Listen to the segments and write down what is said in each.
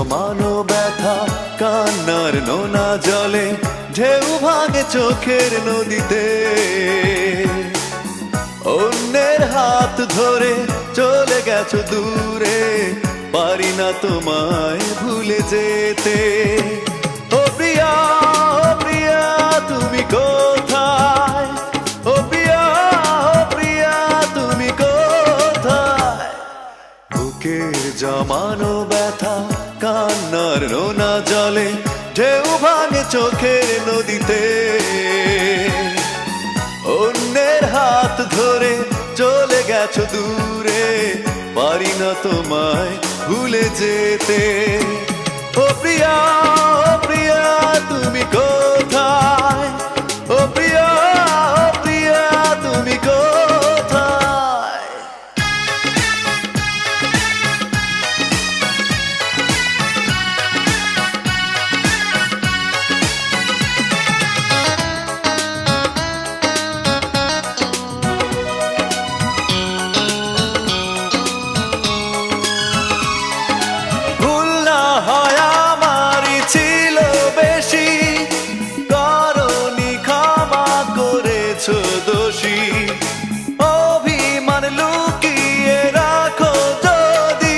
জমানো ব্যথা কান্নার নোনা জলে ঢেউ ভাঙে চোখের নদীতে অন্যের হাত ধরে চলে গেছো দূরে পারি না তোমায় ভুলে যেতে ও প্রিয়া তুমি কোথায় ও প্রিয়া তুমি কোথায় বুকের জমানো ব্যথা কান্নার নোনা জলে ঢেউ ভাঙে চোখের নদীতে অন্যের হাত ধরে চলে গেছো দূরে পারি না তোমায় ভুলে যেতে ও প্রিয়া তুমি কোথায় ও প্রিয়া তুমি কোথায় ভুল না হয় আমারই ছিল বেশি করনি ক্ষমা করেছো দোষী অভিমান লুকিয়ে রাখো যদি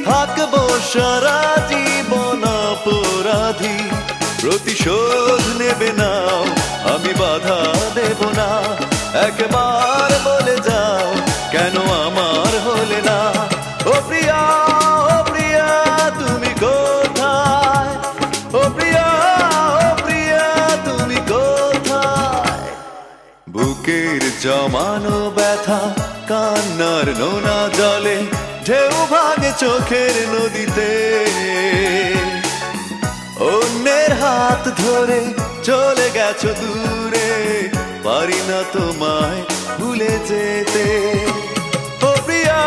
থাকবো সারা জীবন অপরাধী প্রতিশোধ নেবে নাও আমি বাধা দেব না একবার বলে যাও কেন আমার হলে না ও প্রিয়া তুমি কোথায় ও প্রিয়া তুমি কোথায় বুকের জমানো ব্যথা কান্নার নোনা জলে ঢেউ ভাঙে চোখের নদীতে অন্যের হাত ধরে চলে গেছো দূরে পারি না তোমায় ভুলে যেতে ও প্রিয়া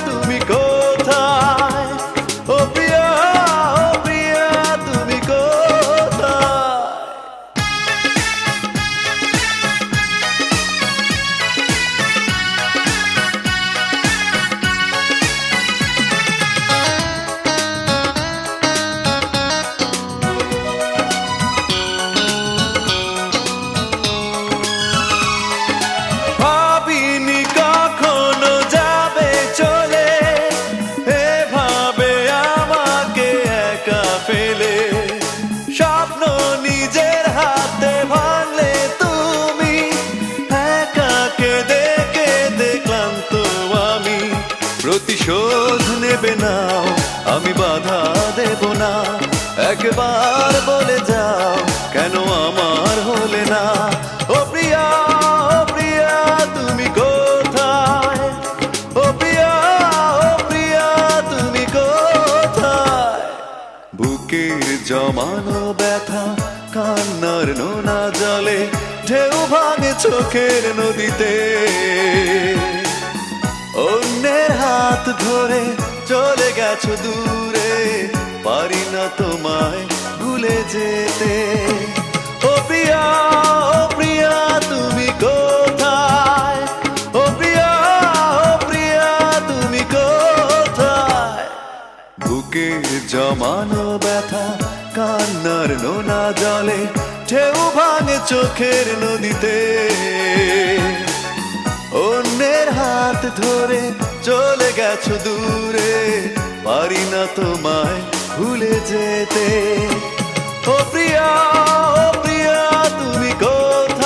তুমি কোথায় ও প্রিয়া তুমি কোথায় ভাবিনি কখনো যাবে চলে এভাবে আমাকে একা ফেলে স্বপ্ন নিজের হাতে ভাঙলে তুমি একাকে দেখে দেখলাম তো আমি প্রতিশোধ নেবে নাও আমি বাধা দেব না একবার বলে যাও কেন আমার হলে না ও প্রিয়া তুমি কোথায় ও প্রিয়া তুমি কোথায় বুকের জমানো ব্যথা কান্নার নোনা জলে ঢেউ ভাঙে চোখের নদীতে অন্যের হাত ধরে চলে গেছো দূরে পারি না তোমায় ভুলে যেতে ও প্রিয়া তুমি কোথায় ও প্রিয়া তুমি কোথায় বুকের জমানো ব্যথা কান্নার নোনা জলে ঢেউ ভাঙে চোখের নদীতে অন্যের হাত ধরে চলে গেছো দূরে পারি না তোমায় ভুলে যেতে ও প্রিয়া তুমি কোথায়।